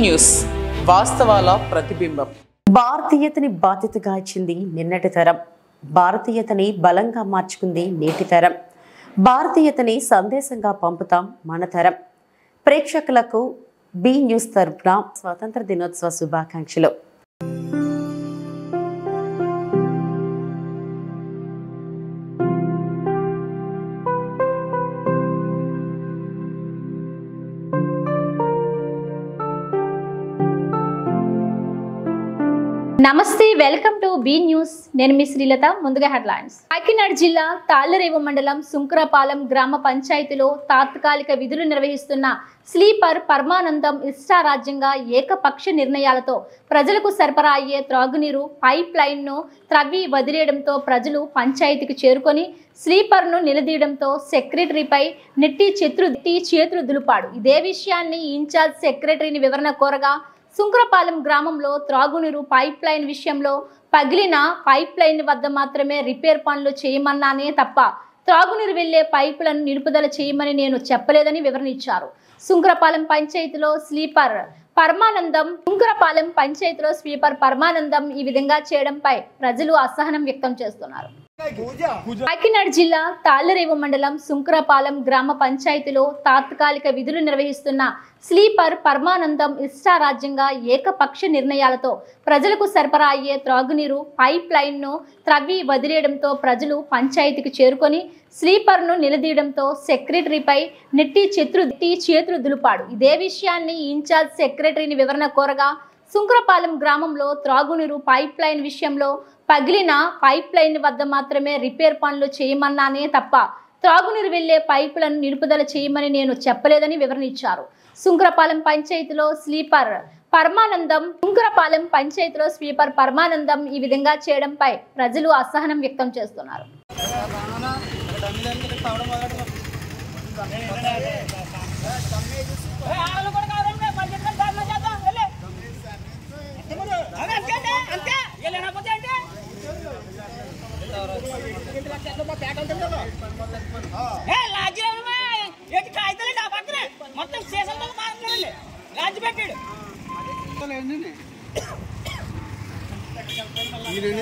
News వాస్తవాల ప్రతిబింబం. భారతీయతని బాధ్యతగా ఇచ్చింది నిన్నటి తరం, భారతీయతని బలంగా మార్చుకుంది నేటి తరం, భారతీయతని సందేశంగా పంపుతాం మన తరం. ప్రేక్షకులకు బి న్యూస్ తరపున స్వాతంత్ర దినోత్సవ శుభాకాంక్షలు. నమస్తే, వెల్కమ్ టు బి న్యూస్. నేను మీ శ్రీలత. ముందుగా హెడ్లైన్స్. కాకినాడ జిల్లా తాళ్లరేవు మండలం సుంకరపాలెం గ్రామ పంచాయతీలో తాత్కాలిక విధులు నిర్వహిస్తున్న స్లీపర్ పరమానందం ఇష్టారాజ్యంగా ఏకపక్ష నిర్ణయాలతో ప్రజలకు సరఫరా అయ్యే త్రాగునీరు పైప్ లైన్ను త్రవ్వి వదిలేయడంతో ప్రజలు పంచాయతీకి చేరుకొని స్లీపర్ను నిలదీయడంతో సెక్రటరీపై నెట్టి చేతులు దులుపాడు. ఇదే విషయాన్ని ఇన్ఛార్జ్ సెక్రటరీని వివరణ కోరగా సుంకరపాలెం గ్రామంలో త్రాగునీరు పైప్ లైన్ విషయంలో పగిలిన పైప్ లైన్ వద్ద మాత్రమే రిపేర్ పనులు చేయమన్నానే తప్ప త్రాగునీరు వెళ్లే పైపులను నిలుపుదల చేయమని నేను చెప్పలేదని వివరణ ఇచ్చారు. సుంకరపాలెం పంచాయతీలో స్లీపర్ పరమానందం ఈ విధంగా చేయడంపై ప్రజలు అసహనం వ్యక్తం చేస్తున్నారు. కాకినాడ జిల్లా తాళ్లరేవు మండలం సుంకరపాలెం గ్రామ పంచాయతీలో తాత్కాలిక విధులు నిర్వహిస్తున్న స్లీపర్ పరమానందం ఇష్టారాజ్యంగా ఏకపక్ష నిర్ణయాలతో ప్రజలకు సరఫరా అయ్యే త్రాగునీరు పైప్ లైన్ను త్రవ్వి వదిలేయడంతో ప్రజలు పంచాయతీకి చేరుకొని స్లీపర్ను నిలదీయడంతో సెక్రటరీపై నెట్టి చేతులు దులుపాడు. ఇదే విషయాన్ని ఇన్ఛార్జ్ సెక్రటరీని వివరణ కోరగా సుంకరపాలెం గ్రామంలో త్రాగునీరు పైప్ లైన్ విషయంలో పగిలిన పైప్ లైన్ వద్ద మాత్రమే రిపేర్ పనులు చేయమన్నానే తప్ప త్రాగునీరు వెళ్లే పైపులను నిలుపుదల చేయమని నేను చెప్పలేదని వివరణ ఇచ్చారు. సుంకరపాలెం పంచాయతీలో స్లీపర్ పరమానందం ఈ విధంగా చేయడంపై ప్రజలు అసహనం వ్యక్తం చేస్తున్నారు.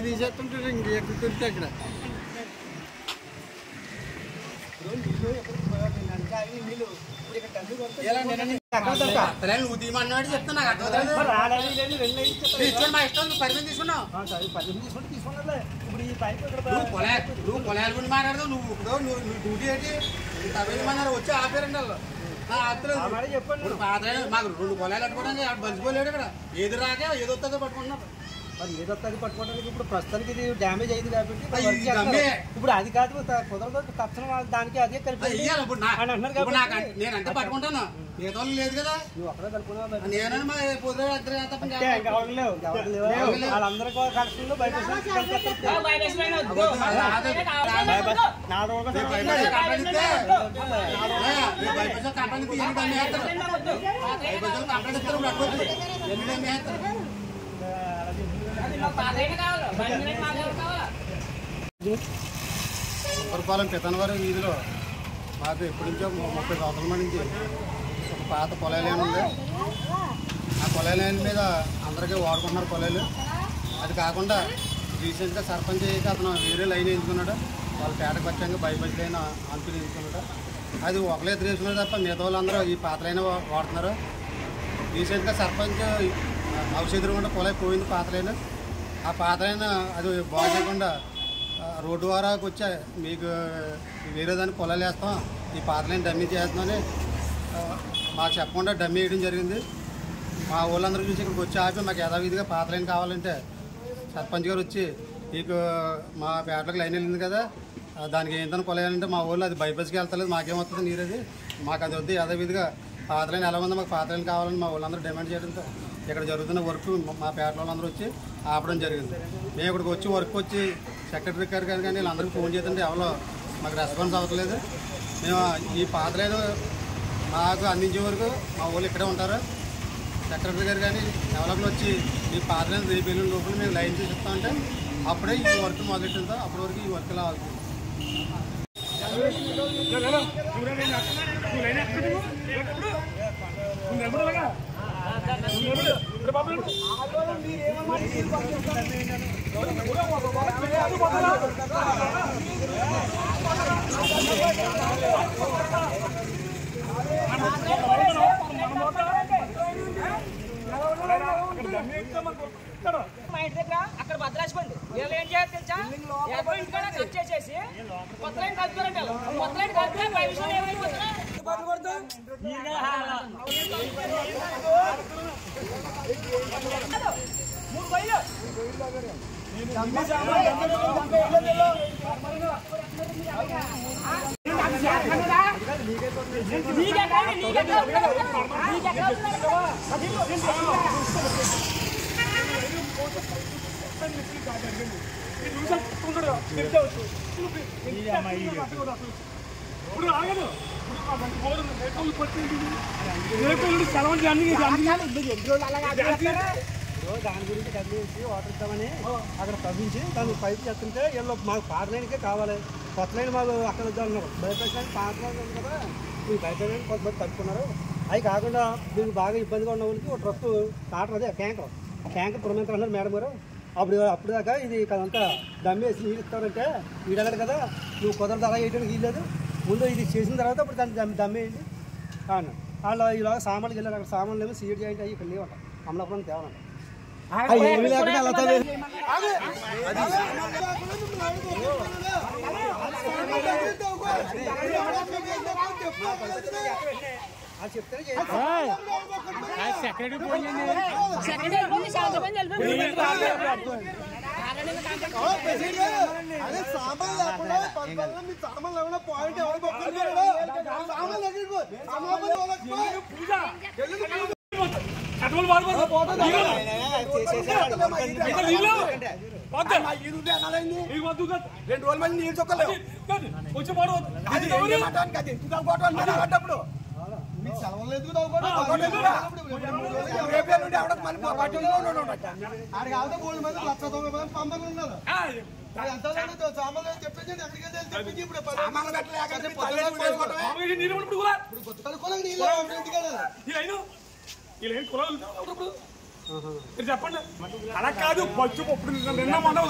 తీసేస్తుంటారు ఇంకెక్కడ అక్కడ నువ్వు తీయమన్నాడు చెప్తున్నా నువ్వు పొలాల గురించి మాట్లాడదావు. నువ్వు ఇప్పుడు నువ్వు డ్యూటీ ఏంటి తవ్వేమన్నారు వచ్చి ఆపేరండి వాళ్ళు చెప్పండి. పాత మాకు 2 పొలాలు పట్టుకోవడానికి బలిసిపోలేడు ఇక్కడ. ఏది రాక ఏదో వస్తుందో పట్టుకుంటున్నారు. ఏదో వస్తుంది పట్టుకోవడానికి. ఇప్పుడు ప్రస్తుతానికి ఇది డ్యామేజ్ అయింది కాబట్టి ఇప్పుడు అది కాదు కుదరదు. తక్షణం దానికి అదే కలిపి నేను అంతా పట్టుకుంటాను. ఏదో లేదు కదా నువ్వు అక్కడే కలుపుకున్నావు. నేనమ్మా వాళ్ళందరూ కలెక్షన్లో బయట సుంకరపాలెం పితనవారి వీధిలో మాకు ఎప్పటి నుంచో 30 సంవత్సరాల నుంచి ఒక పాత పొలాలు ఉంది. ఆ పొలాల మీద అందరికీ వాడుకుంటున్నారు పొలాలు. అది కాకుండా రీసెంట్గా సర్పంచ్ అయితే అతను వేరే లైన్ ఎంచుకున్నాడు. వాళ్ళ పేటకు వచ్చాక బైపాస్ లైన్ అనుకుని ఎంచుకున్నాడు. అది ఒకలే తీసుకున్నారు తప్ప మిగతా వాళ్ళందరూ ఈ పాత లైన్ వాడుతున్నారు. రీసెంట్గా సర్పంచ్ హౌస్ ఎదురుకుండా పొలం పోయింది పాత లైన్. ఆ పాత లైన్ అది బాగు చేయకుండా రోడ్డు వారాకు వచ్చా మీకు వేరే దాన్ని పొలాలు వేస్తాం, ఈ పాత లైన్ డమ్మీ చేస్తున్నామని మాకు చెప్పకుండా డమ్మీ వేయడం జరిగింది. మా ఊళ్ళందరూ చూసి ఇక్కడికి వచ్చి ఆపి మాకు యథావిధిగా పాత లైన్ కావాలంటే సర్పంచ్ గారు వచ్చి మీకు మా పేటలకు లైన్ వెళ్ళింది కదా దానికి ఏంటని పొలాలంటే మా ఊళ్ళో అది బైపాస్కి వెళ్తలేదు, మాకేమవుతుంది నీరు అది మాకు అది వద్దు యథావిధిగా పాత లైన్ ఎలా ఉందో మాకు పాత లైన్ కావాలని మా ఊళ్ళందరూ డిమాండ్ చేయడంతో ఇక్కడ జరుగుతున్న వర్క్ మా పేట వాళ్ళందరూ వచ్చి ఆపడం జరిగింది. మేము ఇక్కడికి వచ్చి వర్క్ వచ్చి సెక్రటరీ గారు కానీ వీళ్ళందరికీ ఫోన్ చేస్తుంటే ఎవరో మాకు రెస్పాన్స్ అవ్వట్లేదు. మేము ఈ పాత లైన్ మాకు అందించే వరకు మా ఊళ్ళు ఇక్కడే ఉంటారు. సెక్రటరీ గారు కానీ డెవలప్లో వచ్చి ఈ పాత లైన్ రేపు వెళ్ళిన లోపల మేము లైన్ చేసి ఇస్తామంటే అప్పుడే ఈ వర్క్ మొదలెట్టిందో అప్పటి వరకు ఈ వర్క్ ఇలా అవుతుంది. మా ఇంటి దగ్గర అక్కడ భద్రాసిపోయింది వీళ్ళు ఏం చేయాలి తెలుసా ఇంటికాడ కట్ చేసేసి కొత్త లైన్ కలుపుతారంటే కొత్త లైన్ కలిపితే 5 నిమిషాలు ఏమైపోతుంది దాని గురించి కదిలేసి వాటర్ ఇస్తామని అక్కడ తవ్వించి దాన్ని పైపు చేస్తుంటే వీళ్ళు మాకు పాత లైన్కే కావాలి. కొత్త లైన్ మాకు అక్కడ వద్దన్నారు. బైపాస్ లైన్ పాత లైన్ ఉంది కదా, ఈ బైపాస్ లైన్ కొంతమంది కలుపుకున్నారు. అవి కాకుండా మీకు బాగా ఇబ్బందిగా ఉన్న వాళ్ళకి ఒక ట్రక్ టాటర్ అదే ట్యాంకర్ పురమంత్రి అన్నారు మేడం గారు. అప్పుడు దాకా ఇది అదంతా దమ్మేసి నీళ్ళు ఇస్తారంటే వీడగలరు కదా, నువ్వు కుదరదు అలా వేయడానికి వీల్లేదు, ముందు ఇది చేసిన తర్వాత అప్పుడు దాన్ని దమ్మేయండి అన్న. వాళ్ళు ఇలాగ సామాన్లు వెళ్ళారు. అక్కడ సామాన్లు ఏమో సీడ్ జాయింట్ అయ్యి ఇక్కడ లేవట, అమలాపురం తేవాలంట. ఏమి లేకుండా అలా రెండు రోజుల మంది నీళ్ళు చొక్కలేవు మీకు సెలవులు ఎందుకు పంపలు ఉన్నారు. సామాన్లు తెప్పించండి, ఎక్కడికి తెప్పించి ఇప్పుడు చెప్పండి. అలా కాదు పచ్చు ఇప్పుడు నిన్న మండవ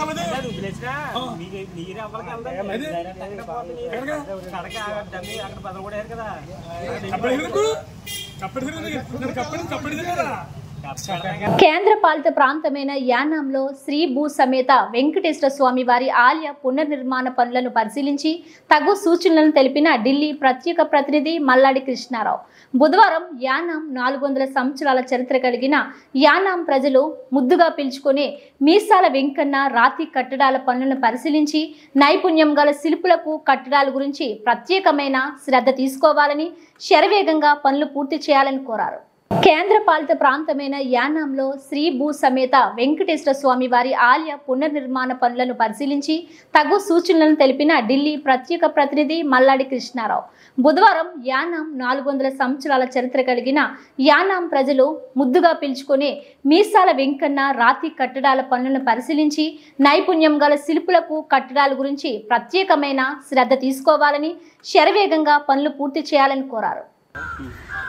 కేంద్ర పాలిత ప్రాంతమైన యానాంలో శ్రీ భూ సమేత వెంకటేశ్వర స్వామి వారి ఆలయ పునర్నిర్మాణ పనులను పరిశీలించి తగు సూచనలను తెలిపిన ఢిల్లీ ప్రత్యేక ప్రతినిధి మల్లాడి కృష్ణారావు బుధవారం యానాం 400 సంవత్సరాల చరిత్ర కలిగిన యానాం ప్రజలు ముద్దుగా పిలుచుకునే మీసాల వెంకన్న రాతి కట్టడాల పనులను పరిశీలించి నైపుణ్యం గల శిల్పులకు కట్టడాల గురించి ప్రత్యేకమైన శ్రద్ధ తీసుకోవాలని శరవేగంగా పనులు పూర్తి చేయాలని కోరారు. కేంద్ర పాలిత ప్రాంతమైన యానాంలో శ్రీ భూ సమేత వెంకటేశ్వర స్వామి వారి ఆలయ పునర్నిర్మాణ పనులను పరిశీలించి తగు సూచనలను తెలిపిన ఢిల్లీ ప్రత్యేక ప్రతినిధి మల్లాడి కృష్ణారావు బుధవారం యానాం 400 సంవత్సరాల చరిత్ర కలిగిన యానాం ప్రజలు ముద్దుగా పిలుచుకునే మీసాల వెంకన్న రాతి కట్టడాల పనులను పరిశీలించి నైపుణ్యం గల శిల్పులకు కట్టడాల గురించి ప్రత్యేకమైన శ్రద్ధ తీసుకోవాలని శరవేగంగా పనులు పూర్తి చేయాలని కోరారు.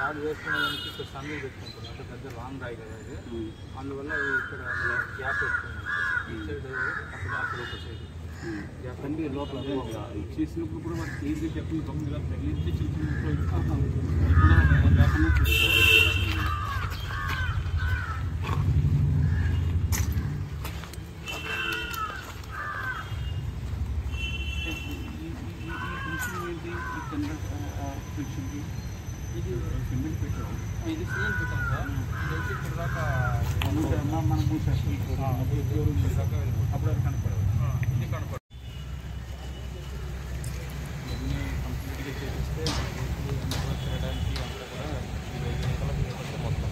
రాడు వేసుకునేదానికి ఇక్కడ సన్నలు పెట్టుకుంటున్నాం, అంటే పెద్ద లాంగ్ రాయి కదా అది, అందువల్ల ఇక్కడ గ్యాప్ పెట్టుకున్నాం. ఈ సైడ్ అక్కడ ఒక సైడ్ గ్యాప్ అండి. లోపల చేసినప్పుడు కూడా మనకి ఈజీ చెప్పిన తొమ్మిది తగిలించి చిన్న లేకుండా చూసుకోవాలి. ఇది సిమెంట్ పెట్టాం, ఇది సిమెంట్ పెట్టాం సార్. ఇది ఇక్కడ దాకా మనం మూసేస్తాం, అప్పుడు అది కనపడదు, ఇది కనపడదు. ఇవన్నీ కంప్లీట్గా చేస్తే తిరగడానికి అంతా కూడా 25 గంటలకు మొత్తం.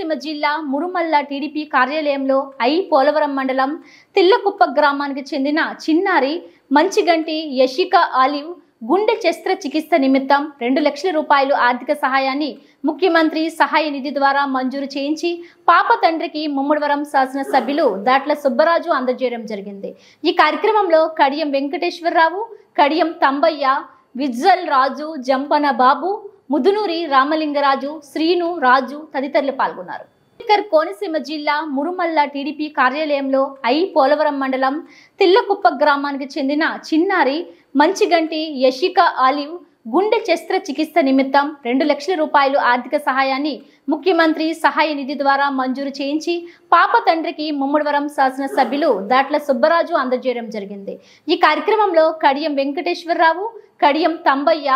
కోనసీమ జిల్లా మురుమల్ల టీడీపీ కార్యాలయంలో పోలవరం మండలం తిల్లకుప్ప గ్రామానికి చెందిన చిన్నారి మంచిగంటి యషికా ఆలివ్ గుండె శస్త్రచికిత్స నిమిత్తం 2 లక్షల రూపాయలు ఆర్థిక సహాయాన్ని ముఖ్యమంత్రి సహాయ నిధి ద్వారా మంజూరు చేయించి పాప తండ్రికి ముమ్మడివరం శాసనసభ్యులు దాట్ల సుబ్బరాజు అందజేయడం జరిగింది. ఈ కార్యక్రమంలో కడియం వెంకటేశ్వరరావు, కడియం తంబయ్య, విజ్జల్ రాజు, జంపన బాబు, ముదునూరి రామలింగరాజు, శ్రీను, రాజు తదితరులు పాల్గొన్నారు. కోనసీమ జిల్లా మురుమల్ల టీడీపీ కార్యాలయంలో పోలవరం మండలం తిల్లకుప్ప గ్రామానికి చెందిన చిన్నారి మంచిగంటి యషికా ఆలివ్ గుండె శస్త్రచికిత్స నిమిత్తం 2 లక్షల రూపాయలు ఆర్థిక సహాయాన్ని ముఖ్యమంత్రి సహాయ నిధి ద్వారా మంజూరు చేయించి పాప తండ్రికి ముమ్మడివరం శాసనసభ్యులు దాట్ల సుబ్బరాజు అందజేయడం జరిగింది. ఈ కార్యక్రమంలో కడియం వెంకటేశ్వరరావు, కడియం తంబయ్య,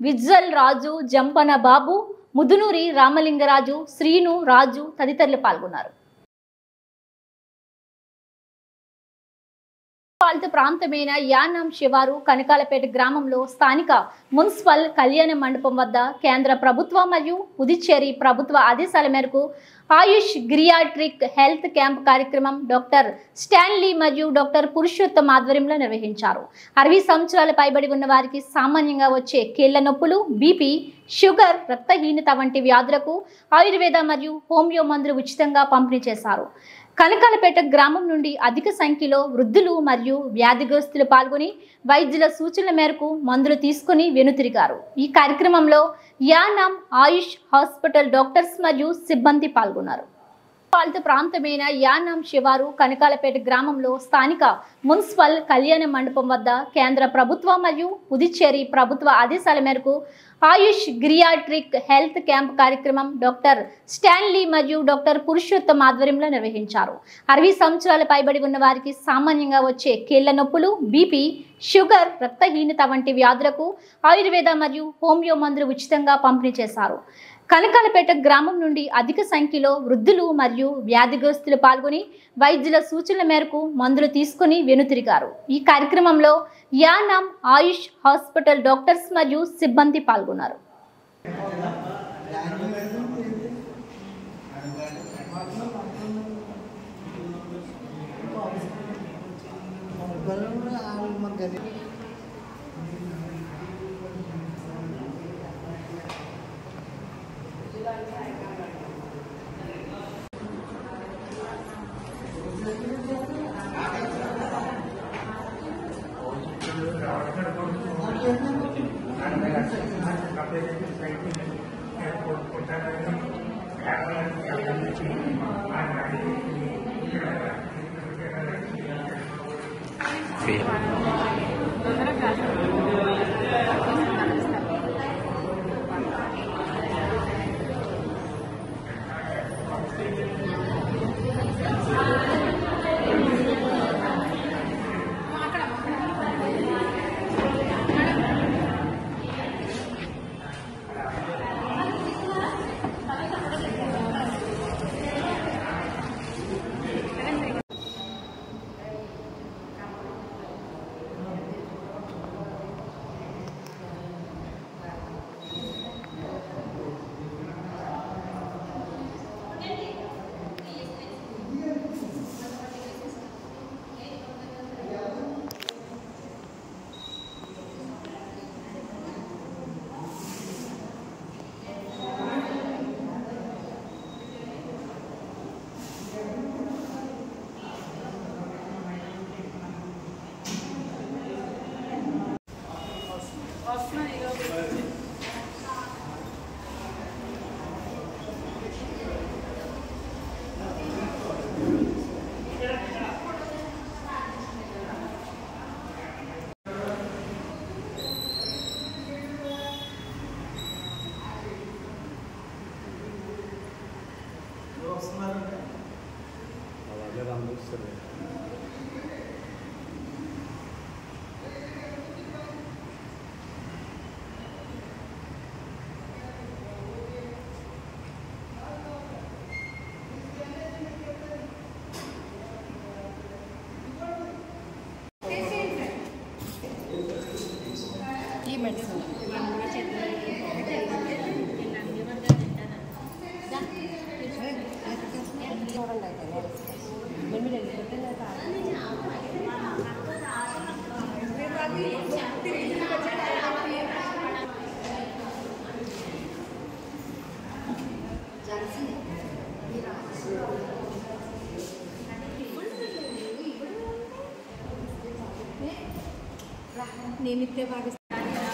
విజ్జల్ రాజు, జంపన బాబు, ముదునూరి రామలింగరాజు, శ్రీను, రాజు తదితరులు పాల్గొన్నారు. పాలిత ప్రాంతమైన యానాం శివారు కనకాలపేట గ్రామంలో స్థానిక మున్సిపల్ కళ్యాణ మండపం వద్ద కేంద్ర ప్రభుత్వ మరియు పుదుచ్చేరి ప్రభుత్వ ఆదేశాల మేరకు ఆయుష్ గ్రియాట్రిక్ హెల్త్ క్యాంప్ కార్యక్రమం డాక్టర్ స్టాన్లీ మరియు డాక్టర్ పురుషోత్తం ఆధ్వర్యంలో నిర్వహించారు. 60 సంవత్సరాల పైబడి ఉన్న వారికి సామాన్యంగా వచ్చే కీళ్ల నొప్పులు, బీపీ, షుగర్, రక్తహీనత వంటి వ్యాధులకు ఆయుర్వేద మరియు హోమియో మందులు ఉచితంగా పంపిణీ చేశారు. కనకాలపేట గ్రామం నుండి అధిక సంఖ్యలో వృద్ధులు మరియు వ్యాధిగ్రస్తులు పాల్గొని వైద్యుల సూచనల మేరకు మందులు తీసుకుని వెనుతిరిగారు. ఈ కార్యక్రమంలో యానాం ఆయుష్ హాస్పిటల్ డాక్టర్స్ మరియు సిబ్బంది పాల్గొన్నారు. పాలిత ప్రాంతమైన యానాం శివారు కనకాలపేట గ్రామంలో స్థానిక మున్సిపల్ కళ్యాణ మండపం వద్ద కేంద్ర ప్రభుత్వ మరియు పుదుచ్చేరి ప్రభుత్వ ఆదేశాల మేరకు ఆయుష్ గ్రియాట్రిక్ హెల్త్ క్యాంప్ కార్యక్రమం డాక్టర్ స్టాన్లీ మరియు డాక్టర్ పురుషోత్తం ఆధ్వర్యంలో నిర్వహించారు. 60 సంవత్సరాల పైబడి ఉన్న వారికి సామాన్యంగా వచ్చే కీళ్ల నొప్పులు, బీపీ, షుగర్, రక్తహీనత వంటి వ్యాధులకు ఆయుర్వేద మరియు హోమియో మందులు ఉచితంగా పంపిణీ చేశారు. కనకాలపేట గ్రామం నుండి అధిక సంఖ్యలో వృద్ధులు మరియు వ్యాధిగ్రస్తులు పాల్గొని వైద్యుల సూచనల మేరకు మందులు తీసుకుని వెనుతిరిగారు. ఈ కార్యక్రమంలో యానాం ఆయుష్ హాస్పిటల్ డాక్టర్స్ మరియు సిబ్బంది పాల్గొన్నారు.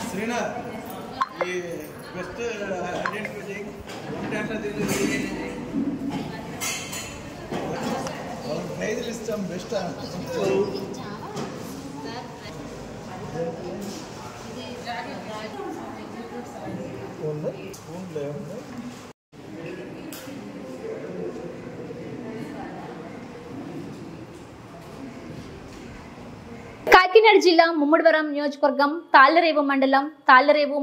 శ్రీనాథ్ ఈ బెస్ట్ ఐడెంటిఫై చేయి ప్రైజులు ఇస్తాం బెస్ట్ స్పూన్లే ఉంది. కాకినాడ జిల్లా ముమ్మడివరం నియోజకవర్గం తాళ్లరేవు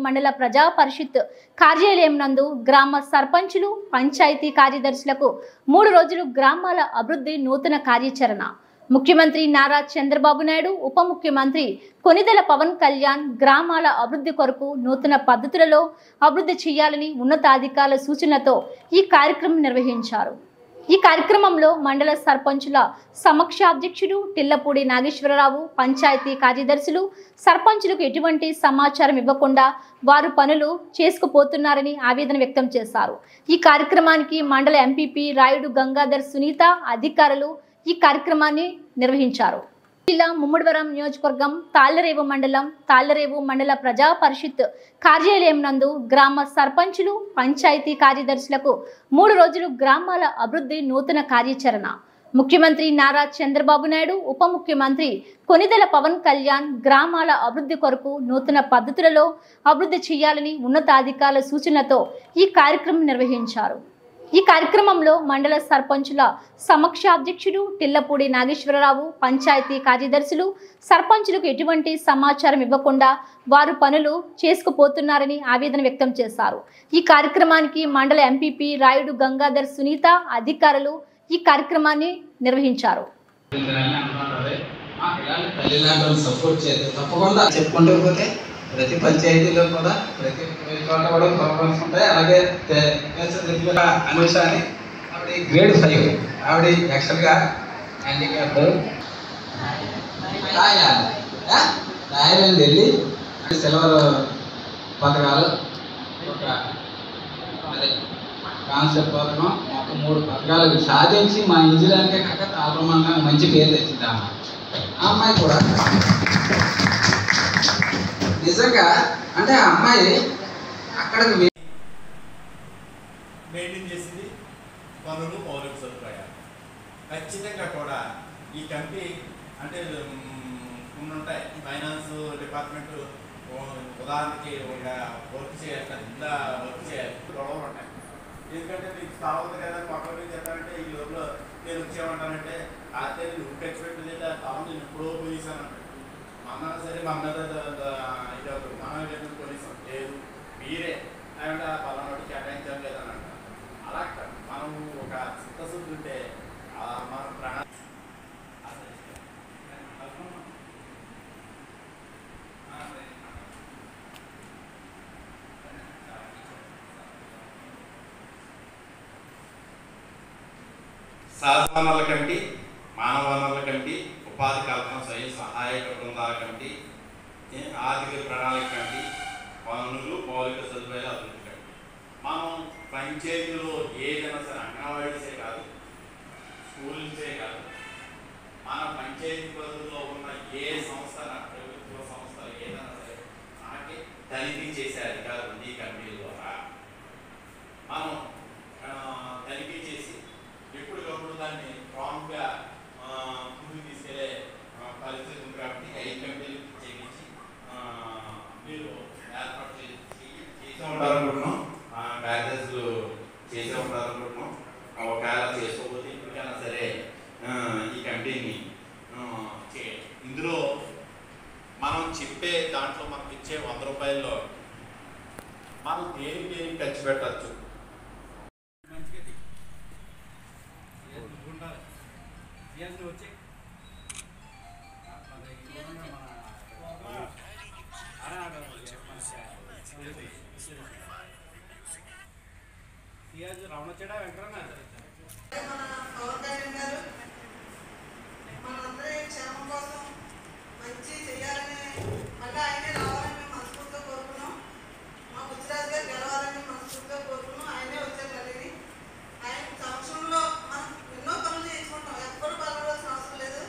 మండల ప్రజా పరిషత్ కార్యాలయం నందు గ్రామ సర్పంచులు పంచాయతీ కార్యదర్శులకు 3 రోజులు గ్రామాల అభివృద్ధి నూతన కార్యాచరణ. ముఖ్యమంత్రి నారా చంద్రబాబు నాయుడు, ఉప ముఖ్యమంత్రి కొనిదెల పవన్ కళ్యాణ్ గ్రామాల అభివృద్ధి కొరకు నూతన పద్ధతులలో అభివృద్ధి చేయాలని ఉన్నతాధికారుల సూచనలతో ఈ కార్యక్రమం నిర్వహించారు. ఈ కార్యక్రమంలో మండల సర్పంచుల సమక్షాధ్యక్షుడు టిల్లపూడి నాగేశ్వరరావు, పంచాయతీ కార్యదర్శులు సర్పంచులకు ఎటువంటి సమాచారం ఇవ్వకుండా వారు పనులు చేసుకుపోతున్నారని ఆవేదన వ్యక్తం చేశారు. ఈ కార్యక్రమానికి మండల ఎంపీపీ రాయుడు గంగాధర్ సునీత అధికారులు ఈ కార్యక్రమాన్ని నిర్వహించారు. జిల్లా ముమ్మడివరం నియోజకవర్గం తాళ్లరేవు మండల ప్రజా పరిషత్ కార్యాలయం నందు గ్రామ సర్పంచులు పంచాయతీ కార్యదర్శులకు 3 రోజులు గ్రామాల అభివృద్ధి నూతన కార్యాచరణ. ముఖ్యమంత్రి నారా చంద్రబాబు నాయుడు, ఉప ముఖ్యమంత్రి కొనిదెల పవన్ కళ్యాణ్ గ్రామాల అభివృద్ధి కొరకు నూతన పద్ధతులలో అభివృద్ధి చేయాలని ఉన్నతాధికారుల సూచనలతో ఈ కార్యక్రమం నిర్వహించారు. ఈ కార్యక్రమంలో మండల సర్పంచుల సమక్షాధ్యక్షుడు టిల్లపూడి నాగేశ్వరరావు, పంచాయతీ కార్యదర్శులు సర్పంచులకు ఎటువంటి సమాచారం ఇవ్వకుండా వారు పనులు చేసుకుపోతున్నారని ఆవేదన వ్యక్తం చేశారు. ఈ కార్యక్రమానికి మండల ఎంపీపీ రాయుడు గంగాధర్ సునీత అధికారులు ఈ కార్యక్రమాన్ని నిర్వహించారు. ప్రతి పంచాయతీలో కూడా ప్రతి చోట కూడా ప్రోగ్రామ్స్ ఉంటాయి. అలాగే అనుష అని ఆవిడ గ్రేడ్ 5, ఆవిడ యాక్చువల్గా హ్యాండిక్యాప్డ్ రాయలని వెళ్ళి సిల్వర్ పథకాలు అదే కాన్సెప్ట్ పథకం మొత్తం 3 పథకాలు సాధించి మా ఇంజినియర్కే కాక తాపమంగా మంచి పేరు తెచ్చింది ఆ అమ్మాయి కూడా. నిజంగా అంటే ఆ అమ్మాయి అక్కడికి మెయింటైన్ చేసింది పనులు, మౌలిక సదుపాయాలు ఖచ్చితంగా కూడా ఈ కమిటీ అంటే కొన్ని ఉంటాయి. ఫైనాన్స్ డిపార్ట్మెంట్ ఉదాహరణకి ఒక వర్క్ చేయాలి, ఇలా వర్క్ చేయాలి, గొడవలు ఉంటాయి. ఎందుకంటే మీకు స్థావరం కదా పక్కన నుంచి చెప్పాలంటే ఈ లోపల నేను వచ్చేయమంటానంటే అదే నువ్వు ఖర్చు పెట్టింది తాము నేను ఎప్పుడో పోలీసానంటే అన్నా సరే మా అన్న ఇది మనం పోలీసాం లేదు మీరే అంటే పలానాడు కేటాయించాం లేదని అంటారు. అలా మనం ఒక చిత్తశుద్ధి ఉంటే మన ప్రాణ సహజ వనరుల కమిటీ, మానవ వనరుల కమిటీ, ఉపాధి కల్పన స్వయం సహాయక బృందాల కమిటీ, ఆర్థిక ప్రణాళిక కమిటీ, పనులు, మౌలిక సదుపాయాల అభివృద్ధి కమిటీ. మనం పంచాయతీలో ఏదైనా సరే అంగన్వాడీసే కాదు, స్కూల్సే కాదు, మన పంచాయతీ పరిధిలో ఉన్న ఏ సంస్థ, ప్రభుత్వ సంస్థలు ఏదైనా సరే మనకి తనిఖీ చేసే అధికారులు ఈ కమిటీల ద్వారా మనం తనిఖీ చేసి ఎప్పటికప్పుడు దాన్ని స్ట్రాంగ్గా ముందుకు తీసుకెళ్లే పరిస్థితి ఉంది. కాబట్టి 5 కమిటీలు చేయించి మీరు ఏర్పాటు చేసే ఉంటారనుకుంటున్నాం, కార్యదర్శులు చేసే ఉంటారనుకుంటున్నాం. ఒకవేళ చేసుకోకపోతే ఇప్పటికైనా సరే ఈ కమిటీని చేయండి. ఇందులో మనం చెప్పే దాంట్లో మనకి ఇచ్చే 100 రూపాయల్లో మనం దేనికి ఖర్చు పెట్టచ్చు. వచ్చే రావణ చెడా వెంకరన్న పవన్ కళ్యాణ్ గారు మనందరి క్షేమం కోసం మంచి చేయాలని మళ్ళీ ఆయనే రావాలని మేము మనస్ఫూర్తిగా కోరుకున్నాం. మా బుచ్చిరాజు గారు గెలవాలని మనస్ఫూర్తిగా కోరుకున్నాం. ఆయనే వచ్చారు మళ్ళీ. ఆయన సంవత్సరంలో మనం ఎన్నో పనులు చేసుకుంటాం, ఎవ్వరు బాధపడాల్సిన అవసరం లేదు.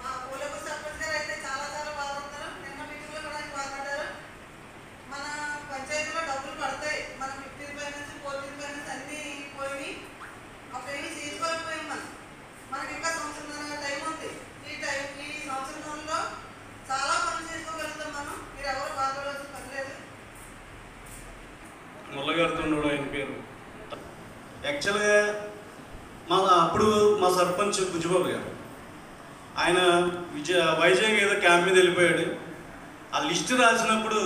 మా పూలకు సర్పంచ్ గారు అయితే చాలా బాధపడతారు. బుచ్చిబాబు గారు. ఆయన వైజాగ్ ఏదో క్యాంప్ మీద వెళ్ళిపోయాడు. ఆ లిస్టు రాసినప్పుడు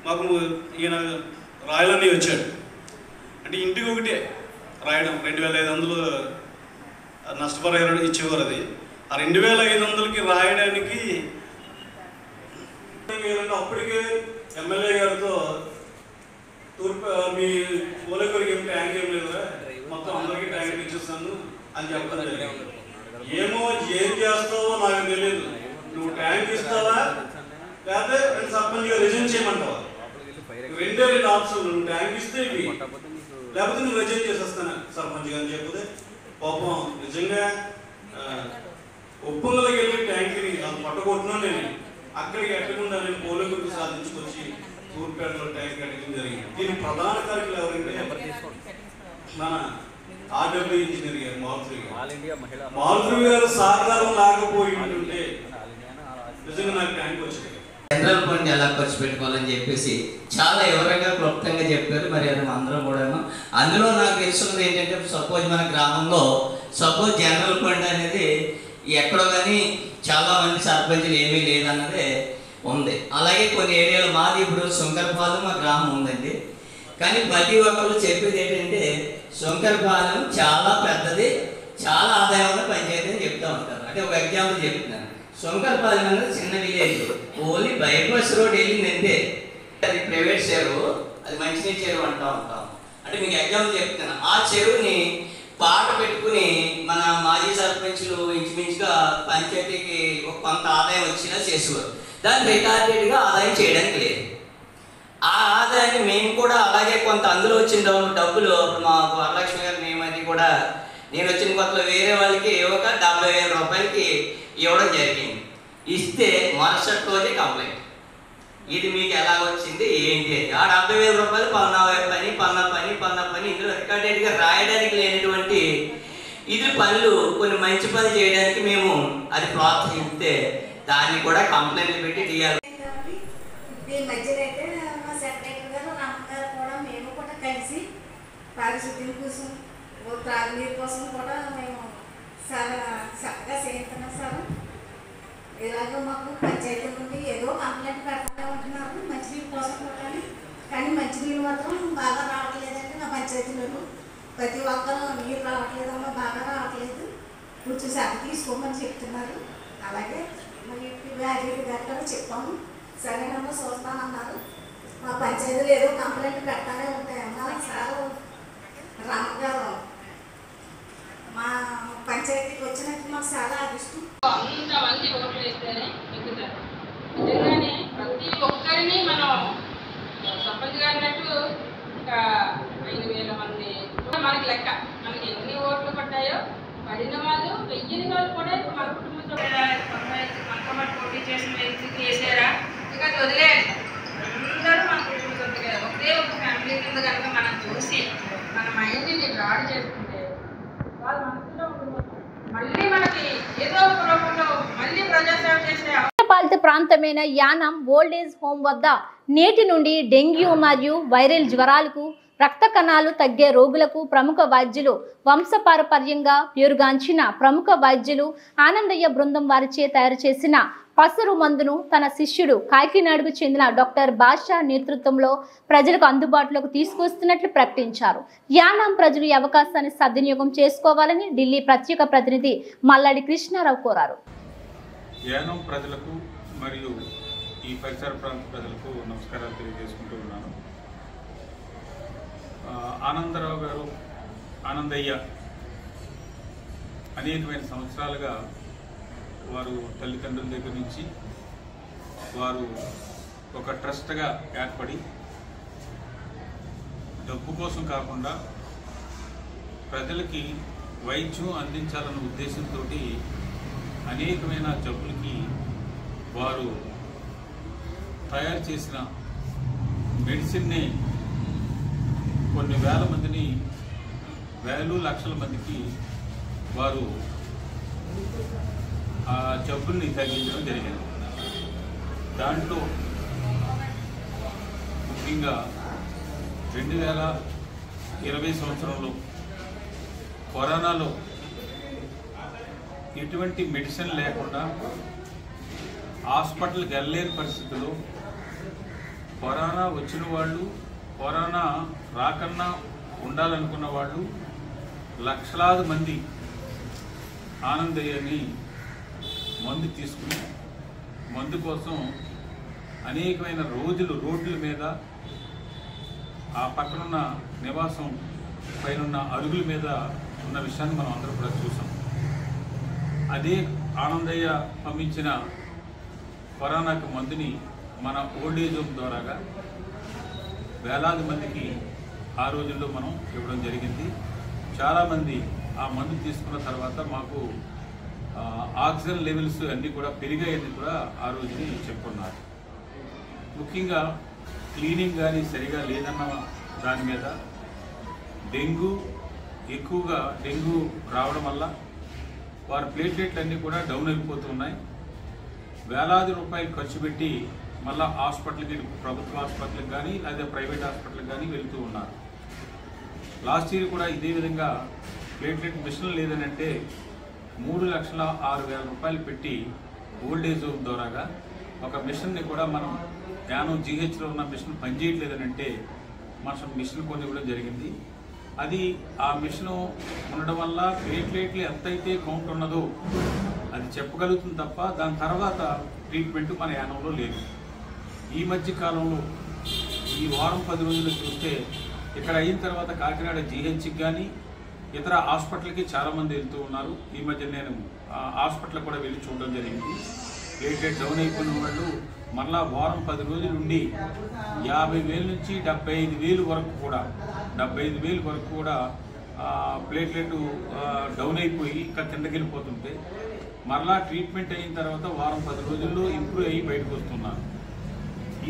మాకు ఈయన రాయాలని వచ్చాడు. అంటే ఇంటికి ఒకటే రాయడం 2500 నష్టపరిహారం ఇచ్చేవారు. అది ఆ 2500కి రాయడానికి అప్పటికే ఎమ్మెల్యే గారితో మీ ఓలకూరికి ఏం ట్యాంక్ ఏం లేదా, మొత్తం అందరికీ ట్యాంక్ ఇచ్చేస్తాను అని చెప్పడం జరిగింది. ఏమో ఏం చేస్తావో నాకు తెలియదు. నువ్వు ట్యాంక్ ఇస్తావా లేకపోతే సర్పంచ్గా రిజైన్ చేయమంటావా? 2 ఆప్షన్లు. నువ్వు ట్యాంక్ ఇస్తే ఇవి, లేకపోతే నువ్వు రిజైన్ చేసేస్తాను సర్పంచ్గా అని చెప్పితే పాపం నిజంగా ఒప్పందలకి వెళ్ళి ట్యాంక్ని పట్టగొట్టినా నేను అక్కడికి ఎక్కకుండా నేను పోలింగ్ సాధించుకొచ్చి తూర్పేటలో ట్యాంక్ కట్టడం జరిగింది. దీని ప్రధాన కార్యక్రమాలు ఎవరంటే మన ఆర్డబ్ల్యూ ఇంజనీర్ గారు మారుతి గారు సహకారం లేకపోయి ఉంటుంటే నిజంగా నాకు ట్యాంక్ వచ్చింది. జనరల్ ఫండ్ ఎలా ఖర్చు పెట్టుకోవాలని చెప్పేసి చాలా వివరంగా క్లుప్తంగా చెప్పారు. మరి అది అందరం కూడాను. అందులో నాకు తెలుసున్నది ఏంటంటే, సపోజ్ మన గ్రామంలో జనరల్ ఫండ్ అనేది ఎక్కడో కానీ చాలా మంది సర్పంచులు ఏమీ లేదన్నదే ఉంది. అలాగే కొన్ని ఏరియాలో మాది ఇప్పుడు శంకరపాలెం మా గ్రామం ఉందండి. కానీ ప్రతి ఒక్కరు చెప్పేది ఏంటంటే శంకరపాలెం చాలా పెద్దది, చాలా ఆదాయం ఉన్న పంచాయతీ అని చెప్తూ ఉంటారు. అంటే ఒక ఎగ్జాంపుల్ చెప్తున్నాను. శంకరపాలెం అనేది చిన్న విలేజ్, ఓన్లీ బైపాస్ రోడ్ వెళ్ళిందంటే అది ప్రైవేట్ చెరువు, అది మంచినీటి చెరువు అంటూ ఉంటాం. అంటే మీకు ఎగ్జాంపుల్ చెప్తున్నాను. ఆ చెరువుని పాట పెట్టుకుని మన మాజీ సర్పంచులు ఇంచుమించుగా పంచాయతీకి కొంత ఆదాయం వచ్చినా చేసేవారు. దాన్ని రికార్డెడ్గా ఆదాయం చేయడానికి లేదు. ఆ ఆదాయాన్ని మేము కూడా అలాగే కొంత అందులో వచ్చిన డబ్బులు మా వరలక్ష్మి గారు మేము అది కూడా నేను వచ్చిన కొత్తలో వేరే వాళ్ళకి ఒక 70,000 రూపాయలకి ఇవ్వడం జరిగింది. ఇస్తే మరుసటి రోజే కంప్లైంట్, ఇది మీకు ఎలా వచ్చింది ఏంటి? ఆ 70,000 రూపాయలు పన్న పని ఇందులో రికార్డెడ్గా రాయడానికి లేనటువంటి ఇది పనులు కొన్ని మంచి పనులు చేయడానికి మేము అది ప్రోత్సహిస్తే దాన్ని కూడా కంప్లైంట్లు పెట్టి తీయాలి. ఈ మధ్యలో అయితే మా సెక్రటరీ గారు రామగారు కూడా మేము కూడా కలిసి పారిశుద్ధ్యం కోసం త్రాగునీరు కోసం కూడా మేము చాలా చక్కగా చేస్తున్నాం సార్. ఇలాగ మాకు పంచాయతీ నుండి ఏదో కంప్లైంట్ పెడతానే ఉంటున్నారు మంచినీరు కోసం కూడా. కానీ మంచినీరు మాత్రం బాగా రావట్లేదండి మా పంచాయతీలో. ప్రతి ఒక్కరు నీరు రావట్లేదమ్మా, బాగా రావట్లేదు, కొంచెం శ్రద్ధ తీసుకోమని చెప్తున్నారు. అలాగే మరి వ్యాధి గారు చెప్పాము, సరేనమ్మా చూస్తానన్నారు. మా పంచాయతీలో ఏదో కంప్లైంట్ పెడతానే ఉంటాయమ్మా. సార్ రామగారు మా పంచాయతీకి వచ్చినట్టు మాకు చాలా అదృష్టం. అంతమంది ఓట్లు వేస్తేనే ఎక్కుతారు. నిజంగానే ప్రతి ఒక్కరిని మనం సర్పంచ్ గారినట్టు ఒక 5,000 మంది మనకి లెక్క, మనకి ఎన్ని ఓట్లు పడ్డాయో పడిన వాళ్ళు 1000 వాళ్ళు కూడా ఇప్పుడు మన కుటుంబ సభ్యులు పోటీ చేసిన వ్యక్తికి వేసారా ఇక అది వదిలేయండి. అందరూ మన కుటుంబ సభ్యులు ఒకే ఒక ఫ్యామిలీ కింద కనుక మనం చూసి మన మైండ్ని బ్రాడ్ చేసుకుంటే వాళ్ళ మనసులో మళ్ళీ మనకి ఏదో ఒక రూపంలో మళ్ళీ ప్రజాసేవ చేసే పాలిత ప్రాంతమైన యానం ఓల్డేజ్ హోమ్ వద్ద నేటి నుండి డెంగ్యూ మరియు వైరల్ జ్వరాలకు రక్త కణాలు తగ్గే రోగులకు ప్రముఖ వైద్యులు వంశపారపర్యంగా పేరుగాంచిన ప్రముఖ వైద్యులు ఆనందయ్య బృందం వారిచే తయారు చేసిన పసరు మందును తన శిష్యుడు కాకినాడకు చెందిన డాక్టర్ బాషా నేతృత్వంలో ప్రజలకు అందుబాటులోకి తీసుకొస్తున్నట్లు ప్రకటించారు. యానాం ప్రజలు ఈ అవకాశాన్ని సద్వినియోగం చేసుకోవాలని ఢిల్లీ ప్రత్యేక ప్రతినిధి మల్లాడి కృష్ణారావు కోరారు. యానాం ప్రజలకు మరియు ఈ పరిసర ప్రాంత ప్రజలకు నమస్కారాలు తెలియజేసుకుంటూ ఉన్నాను. ఆనందరావు గారు, ఆనందయ్య అనేకమైన సంవత్సరాలుగా వారు తల్లిదండ్రుల దగ్గర నుంచి వారు ఒక ట్రస్ట్గా ఏర్పడి డబ్బు కోసం కాకుండా ప్రజలకి వైద్యం అందించాలన్న ఉద్దేశంతో అనేకమైన జబ్బులకి వారు తయారు చేసిన మెడిసిన్ని కొన్ని వేల మందిని, లక్షల మందికి వారు ఆ జబ్బుల్ని తగ్గించడం జరిగింది. దాంట్లో ముఖ్యంగా 2020 సంవత్సరంలో కరోనాలో ఎటువంటి మెడిసిన్ లేకుండా హాస్పిటల్కి వెళ్ళలేని పరిస్థితుల్లో కరోనా వచ్చిన వాళ్ళు, కరోనా రాకన్నా ఉండాలనుకున్న వాళ్ళు లక్షలాది మంది ఆనందయ్యని మందు తీసుకుని మందు కోసం అనేకమైన రోజులు రోడ్ల మీద, ఆ పక్కనున్న నివాసం పైన అరుగుల మీద ఉన్న విషయాన్ని మనం అందరూ కూడా చూసాం. అదే ఆనందయ్య పంపించిన కరోనాకు మందుని మన ఓల్డ్ ఏజ్ హోమ్ ద్వారాగా వేలాది మందికి ఆ రోజుల్లో మనం ఇవ్వడం జరిగింది. చాలామంది ఆ మందు తీసుకున్న తర్వాత మాకు ఆక్సిజన్ లెవెల్స్ అన్నీ కూడా పెరిగాయని కూడా ఆ రోజుని చెప్పుకున్నారు. ముఖ్యంగా క్లీనింగ్ కానీ సరిగా లేదన్న దాని మీద ఎక్కువగా డెంగ్యూ రావడం వల్ల వారి ప్లేట్లెట్లు అన్నీ కూడా డౌన్ అయిపోతున్నాయి. వేలాది రూపాయలు ఖర్చు పెట్టి మళ్ళీ హాస్పిటల్కి, ప్రభుత్వ హాస్పిటల్కి కానీ లేదా ప్రైవేట్ హాస్పిటల్కి కానీ వెళ్తూ ఉన్నారు. లాస్ట్ ఇయర్ కూడా ఇదే విధంగా ప్లేట్లెట్ మిషన్ లేదని అంటే 3,06,000 రూపాయలు పెట్టి ఓల్డ్ ఏజ్ హోమ్ ద్వారాగా ఒక మిషన్ని కూడా మనం యానం జీహెచ్లో ఉన్న మిషన్ పనిచేయట్లేదని అంటే మన మిషన్ కొని ఇవ్వడం జరిగింది. అది ఆ మిషను ఉండడం వల్ల ప్లేట్లెట్లు ఎంతైతే కౌంట్ ఉన్నదో అది చెప్పగలుగుతుంది తప్ప దాని తర్వాత ట్రీట్మెంట్ మన యానంలో లేదు. ఈ మధ్య కాలంలో ఈ వారం 10 రోజులు చూస్తే ఇక్కడ అయిన తర్వాత కాకినాడ జీహెచ్కి కానీ ఇతర హాస్పిటల్కి చాలామంది వెళ్తూ ఉన్నారు. ఈ మధ్య నేను హాస్పిటల్ కూడా వెళ్ళి చూడడం జరిగింది. ప్లేట్లెట్ డౌన్ అయిపోయిన వాళ్ళు మరలా వారం 10 రోజులు ఉండి 50,000 నుంచి 75,000 వరకు కూడా 75,000 వరకు కూడా ప్లేట్లెట్ డౌన్ అయిపోయి ఇంకా కిందకి వెళ్ళిపోతుంటే మరలా ట్రీట్మెంట్ అయిన తర్వాత వారం 10 రోజుల్లో ఇంప్రూవ్ అయ్యి బయటకు వస్తున్నారు.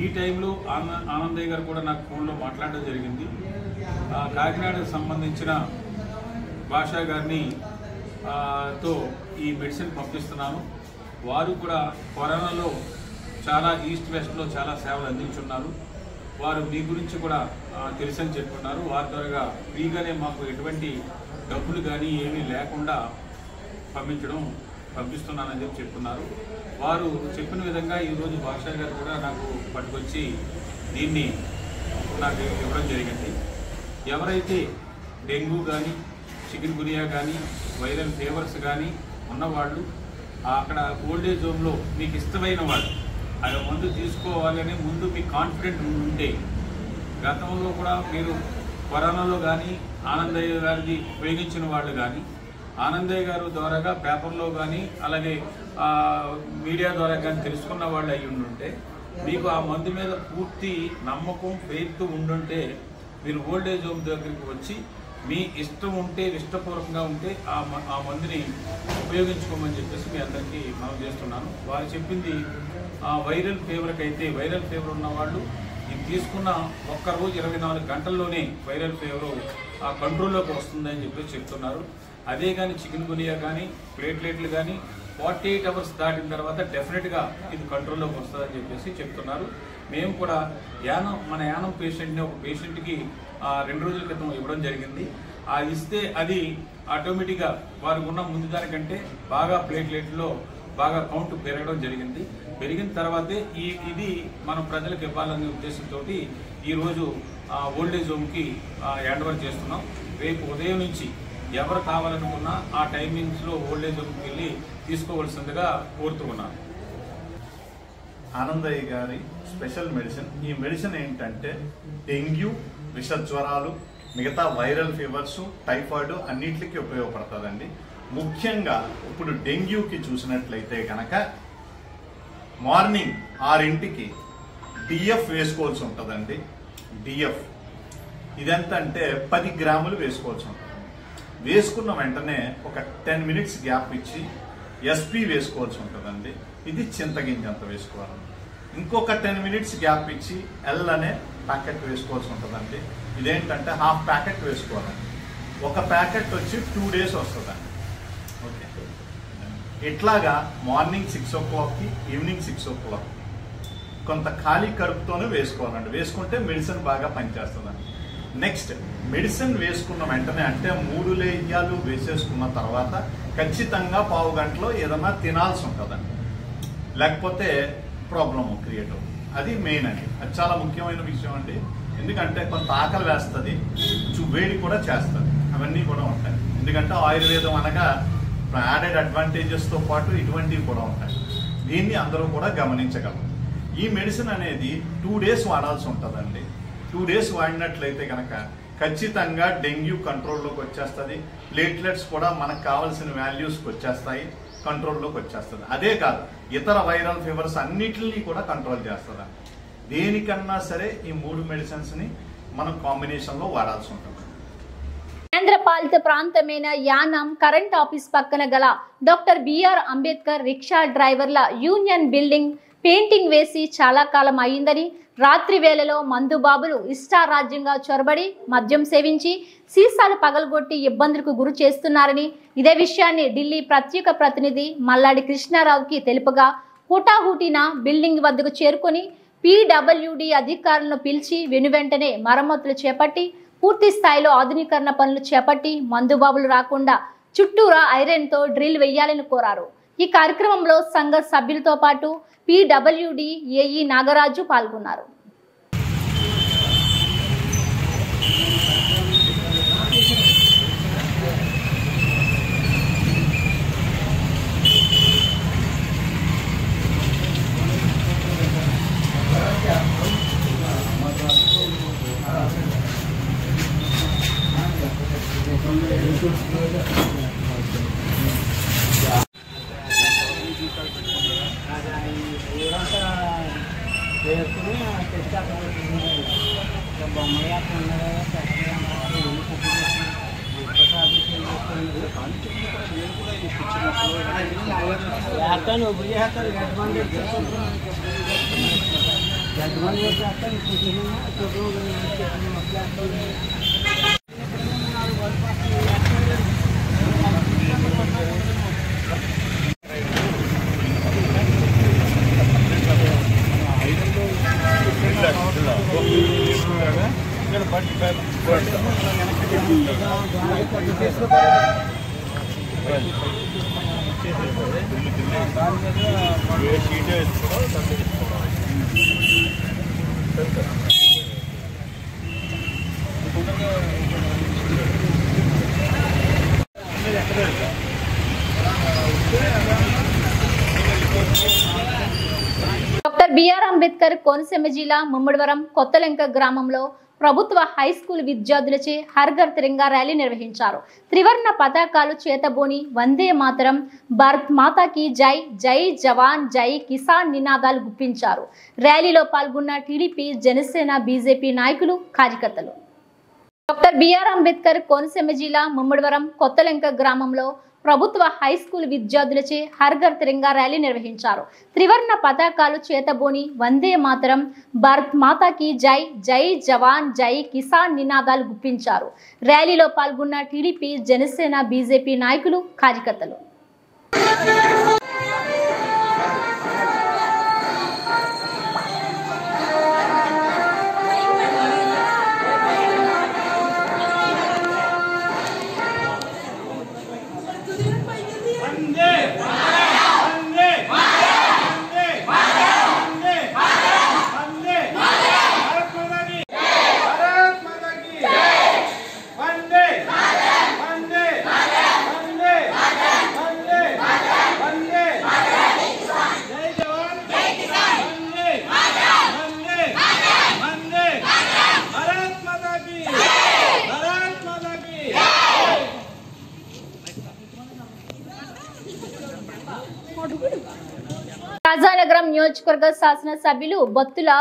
ఈ టైంలో ఆనందయ్య గారు కూడా నాకు ఫోన్లో మాట్లాడడం జరిగింది. కాకినాడకు సంబంధించిన భాషా గారిని తో ఈ మెడిసిన్ పంపిస్తున్నాను. వారు కూడా కరోనాలో చాలా ఈస్ట్ వెస్ట్లో చాలా సేవలు అందించున్నారు. వారు మీ గురించి కూడా తెలుసని చెప్పుకున్నారు. వారి ద్వారా ఫ్రీగానే మాకు ఎటువంటి డబ్బులు కానీ ఏమీ లేకుండా పంపిస్తున్నానని చెప్పి చెప్తున్నారు. వారు చెప్పిన విధంగా ఈరోజు భాషా గారు కూడా నాకు పట్టుకొచ్చి దీన్ని నాకు ఇవ్వడం జరిగింది. ఎవరైతే డెంగ్యూ కానీ, చికెన్ గునియా కానీ, వైరల్ ఫీవర్స్ కానీ ఉన్నవాళ్ళు అక్కడ ఓల్డ్ ఏజ్ హోమ్లో మీకు ఇష్టమైన వాళ్ళు ఆ మందు తీసుకోవాలని ముందు మీకు కాన్ఫిడెంట్ ఉంటే, గతంలో కూడా మీరు కరోనాలో కానీ ఆనందయ్య గారిది ఉపయోగించిన వాళ్ళు కానీ, ఆనందయ్య గారు ద్వారాగా పేపర్లో కానీ అలాగే మీడియా ద్వారా కానీ తెలుసుకున్న వాళ్ళు అయి ఉండుంటే, మీకు ఆ మందు మీద పూర్తి నమ్మకం, ఫెయిత్ ఉండుంటే మీరు ఓల్డ్ ఏజ్ హోమ్ దగ్గరికి వచ్చి మీ ఇష్టం ఉంటే, ఇష్టపూర్వకంగా ఉంటే ఆ మందుని ఉపయోగించుకోమని చెప్పేసి మీ అందరికీ మనం చేస్తున్నాను. వారు చెప్పింది వైరల్ ఫీవర్కి అయితే, వైరల్ ఫీవర్ ఉన్న వాళ్ళు ఇది తీసుకున్న ఒక్కరోజు 24 గంటల్లోనే వైరల్ ఫీవర్ కంట్రోల్లోకి వస్తుందని చెప్పేసి చెప్తున్నారు. అదే కానీ చికెన్ గునియా కానీ, ప్లేట్లెట్లు కానీ 48 అవర్స్ దాటిన తర్వాత డెఫినెట్గా ఇది కంట్రోల్లోకి వస్తుందని చెప్పేసి చెప్తున్నారు. మేము కూడా మన యానం పేషెంట్ని ఒక పేషెంట్కి 2 రోజుల క్రితం ఇవ్వడం జరిగింది. ఇస్తే అది ఆటోమేటిక్గా వారికి ఉన్న ముందు దానికంటే బాగా ప్లేట్లెట్లో బాగా కౌంట్ పెరగడం జరిగింది. పెరిగిన తర్వాతే ఇది మనం ప్రజలకు ఇవ్వాలనే ఉద్దేశంతో ఈరోజు ఓల్డ్ ఏజ్ హోమ్కి హ్యాండ్ ఓవర్ చేస్తున్నాం. రేపు ఉదయం నుంచి ఎవరు కావాలనుకున్నా ఆ టైమింగ్స్లో ఓల్డ్ ఏజ్ హోమ్కి వెళ్ళి తీసుకోవాల్సిందిగా కోరుతూ ఉన్నాను. ఆనందయ్య గారి స్పెషల్ మెడిసిన్. ఈ మెడిసిన్ ఏంటంటే డెంగ్యూ, విష జ్వరాలు, మిగతా వైరల్ ఫీవర్స్, టైఫాయిడ్ అన్నిటికీ ఉపయోగపడుతుందండి. ముఖ్యంగా ఇప్పుడు డెంగ్యూకి చూసినట్లయితే కనుక మార్నింగ్ 6ంటికి డిఎఫ్ వేసుకోవాల్సి ఉంటుందండి. డిఎఫ్ ఇదెంతంటే 10 గ్రాములు వేసుకోవాల్సి ఉంటుంది. వేసుకున్న వెంటనే ఒక 10 మినిట్స్ గ్యాప్ ఇచ్చి ఎస్పీ వేసుకోవాల్సి ఉంటుందండి. ఇది చింతగింజ అంత వేసుకోవాలి. ఇంకొక 10 మినిట్స్ గ్యాప్ ఇచ్చి ఎల్ అనే ప్యాకెట్ వేసుకోవాల్సి ఉంటుందండి. ఇదేంటంటే హాఫ్ ప్యాకెట్ వేసుకోవాలండి. ఒక ప్యాకెట్ వచ్చి 2 days వస్తుందండి. ఓకే, ఇట్లాగా మార్నింగ్ 6 o'clockకి, ఈవినింగ్ 6 o'clock కొంత ఖాళీ కడుపుతోనే వేసుకోవాలండి. వేసుకుంటే మెడిసిన్ బాగా పనిచేస్తుందండి. నెక్స్ట్ మెడిసిన్ వేసుకున్న వెంటనే అంటే 3 లేహ్యాలు వేసేసుకున్న తర్వాత ఖచ్చితంగా పావు గంటలో ఏదన్నా తినాల్సి ఉంటుందండి, లేకపోతే ప్రాబ్లం క్రియేట్ అవుతుంది. అది మెయిన్ అండి, అది చాలా ముఖ్యమైన విషయం అండి. ఎందుకంటే కొంత ఆకలి వేస్తుంది, వేడి కూడా చేస్తుంది, అవన్నీ కూడా ఉంటాయి. ఎందుకంటే ఆయుర్వేదం అనగా యాడెడ్ అడ్వాంటేజెస్తో పాటు ఇటువంటివి కూడా ఉంటాయి. దీన్ని అందరూ కూడా గమనించగలరు. ఈ మెడిసిన్ అనేది 2 days వాడాల్సి ఉంటుందండి. 2 days వాడినట్లయితే కనుక ఖచ్చితంగా డెంగ్యూ కంట్రోల్లోకి వచ్చేస్తుంది. ప్లేట్లెట్స్ కూడా మనకు కావాల్సిన వాల్యూస్కి వచ్చేస్తాయి, కంట్రోల్లోకి వచ్చేస్తుంది. అదే కాదు, ఇతర వైరల్ ఫీవర్స్ అన్నిటిని కూడా కంట్రోల్ చేస్తుంది. దేనికన్నా సరే ఈ 3 మెడిసిన్స్ని మనం కాంబినేషన్లో వాడాల్సి ఉంటుంది. కేంద్ర పాలిత ప్రాంతమైన యానాం కరెంట్ ఆఫీస్ పక్కన గల డాక్టర్ బిఆర్ అంబేద్కర్ రిక్షా డ్రైవర్ల యూనియన్ బిల్డింగ్ పెయింటింగ్ వేసి చాలా కాలం అయిందని, రాత్రి వేళలో మందుబాబులు ఇష్టారాజ్యంగా చొరబడి మద్యం సేవించి సీసాలు పగలగొట్టి ఇబ్బందులకు గురి చేస్తున్నారని, ఇదే విషయాన్ని ఢిల్లీ ప్రత్యేక ప్రతినిధి మల్లాడి కృష్ణారావుకి తెలుపగా హుటాహుటిన బిల్డింగ్ వద్దకు చేరుకొని పీడబ్ల్యూడీ అధికారులను పిలిచి వెనువెంటనే మరమ్మతులు చేపట్టి పూర్తి స్థాయిలో ఆధునీకరణ పనులు చేపట్టి మందుబాబులు రాకుండా చుట్టూరా ఐరన్తో డ్రిల్ వేయాలని కోరారు. ఈ కార్యక్రమంలో సంఘ సభ్యులతో పాటు పీడబ్ల్యూడీ ఏఈ నాగరాజు పాల్గొన్నారు. డాక్టర్ బిఆర్ అంబేద్కర్ కోనసీమ జిల్లా ముమ్మడివరం కొత్తలెంక గ్రామంలో ప్రభుత్వ హై స్కూల్ విద్యార్థులచే హర్ఘర్ తిరంగా ర్యాలీ నిర్వహించారు. త్రివర్ణ పతాకాలు చేతబోని వందే మాతరం, భారత్ మాతాకి జై, జై జవాన్, జై కిసాన్ నినాదాలు గుప్పించారు. ర్యాలీలో పాల్గొన్న టీడీపీ, జనసేన, బీజేపీ నాయకులు, కార్యకర్తలు. డాక్టర్ బిఆర్ అంబేద్కర్ కోనసీమ జిల్లా ముమ్మడివరం కొత్తలెంక గ్రామంలో ప్రభుత్వ హై స్కూల్ విద్యార్థులచే హర్ఘర్ తిరంగా ర్యాలీ నిర్వహించారు. త్రివర్ణ పతాకాలు చేతబోని వందే మాతరం, భారత్ మాతాకి జై, జై జవాన్, జై కిసాన్ నినాదాలు గుప్పించారు. ర్యాలీలో పాల్గొన్న టీడీపీ, జనసేన, బీజేపీ నాయకులు, కార్యకర్తలు. రాజానగరం నియోజకవర్గ శాసనసభ్యులు బొత్తుల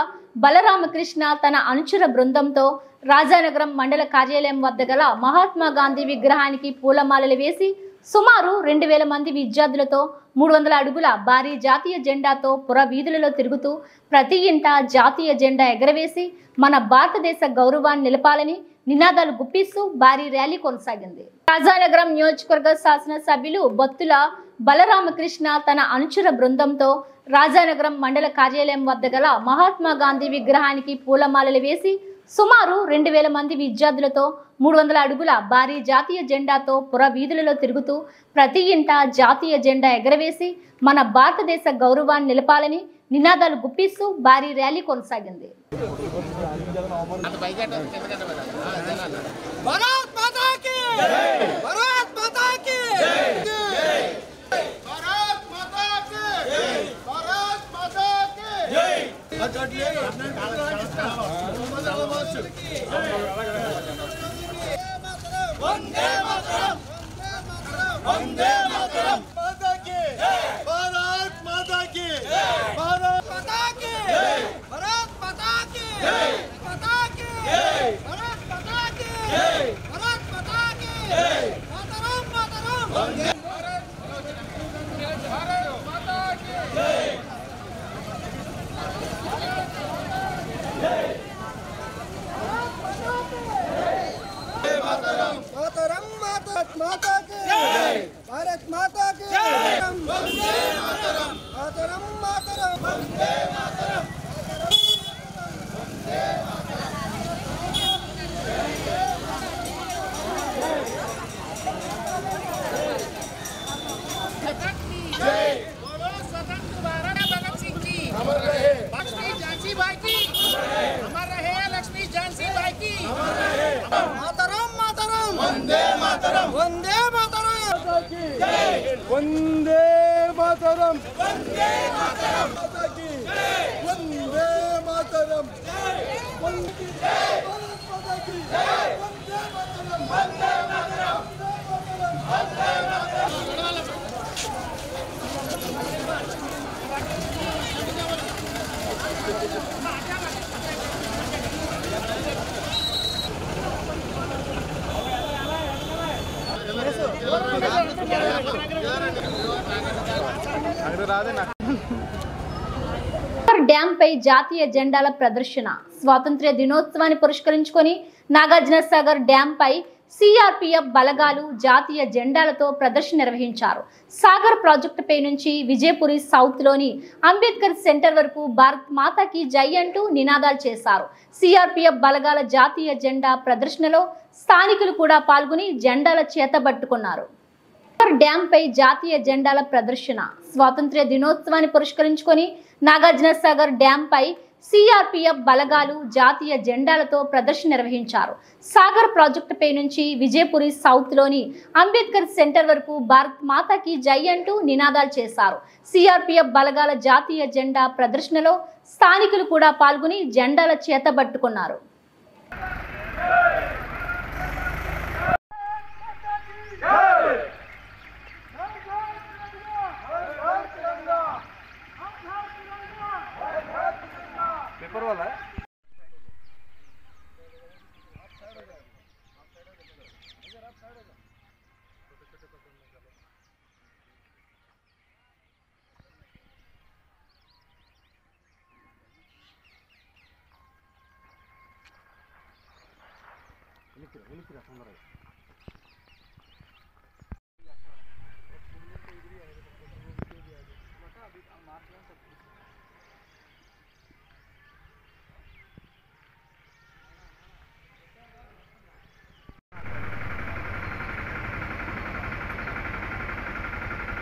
బలరామకృష్ణ తన అనుచర బృందంతో రాజానగరం మండల కార్యాలయం వద్ద గల మహాత్మా గాంధీ విగ్రహానికి పూలమాలలు వేసి సుమారు 2000 మంది విద్యార్థులతో 300 అడుగుల భారీ జాతీయ జెండాతో పుర వీధులలో తిరుగుతూ ప్రతి ఇంట జాతీయ జెండా ఎగరవేసి మన భారతదేశ గౌరవాన్ని నిలపాలని నినాదాలు గుప్పిస్తూ భారీ ర్యాలీ కొనసాగింది. రాజానగరం నియోజకవర్గ శాసనసభ్యులు బొత్తుల బలరామకృష్ణ తన అనుచర బృందంతో రాజానగరం మండల కార్యాలయం వద్ద గల మహాత్మా గాంధీ విగ్రహానికి పూలమాలలు వేసి సుమారు 2000 మంది విద్యార్థులతో 300 అడుగుల భారీ జాతీయ జెండాతో పుర వీధులలో తిరుగుతూ ప్రతి ఇంట జాతీయ జెండా ఎగరవేసి మన భారతదేశ గౌరవాన్ని నిలపాలని నినాదాలు గుప్పిస్తూ భారీ ర్యాలీ కొనసాగింది. డ్యాం పై జాతీయ జెండాల ప్రదర్శన. స్వాతంత్ర్య దినోత్సవాన్ని పురస్కరించుకొని నాగార్జున సాగర్ డ్యాం పై సిఆర్పిఎఫ్ బలగాలు జాతీయ జెండాలతో ప్రదర్శన నిర్వహించారు. సాగర్ ప్రాజెక్టుపై నుంచి విజయపురి సౌత్ లోని అంబేద్కర్ సెంటర్ వరకు భారత్ మాతాకి జై అంటూ నినాదాలు చేశారు. సిఆర్పిఎఫ్ బలగాల జాతీయ జెండా ప్రదర్శనలో స్థానికులు కూడా పాల్గొని జెండాల చేతబట్టుకున్నారు. డ్యాం పై జాతీయ జెండాల ప్రదర్శన. స్వాతంత్ర్య దినోత్సవాన్ని పురస్కరించుకొని నాగార్జున సాగర్ డ్యాం పై సిఆర్పిఎఫ్ బలగాలు జాతీయ జెండాలతో ప్రదర్శన నిర్వహించారు. సాగర్ ప్రాజెక్టుపై నుంచి విజయపురి సౌత్ లోని అంబేద్కర్ సెంటర్ వరకు భారత్ మాతాకి జై అంటూ నినాదాలు చేశారు. సిఆర్పిఎఫ్ బలగాల జాతీయ జెండా ప్రదర్శనలో స్థానికులు కూడా పాల్గొని జెండాల చేతబట్టుకున్నారు.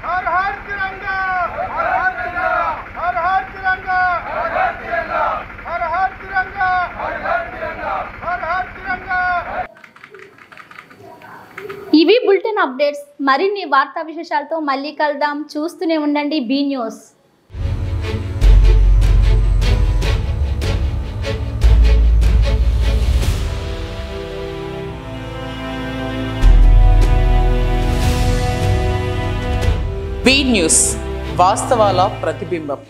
हर हर तिरंगा, हर हर तिरंगा, हर हर तिरंगा, हर हर तिरंगा, हर हर तिरंगा, हर हर तिरंगा, हर हर तिरंगा. ఇవి బులెటిన్ అప్డేట్స్. మరిన్ని వార్తా విశేషాలతో మళ్ళీ కలుద్దాం. చూస్తూనే ఉండండి బి న్యూస్. బి న్యూస్, వాస్తవాల ప్రతిబింబం.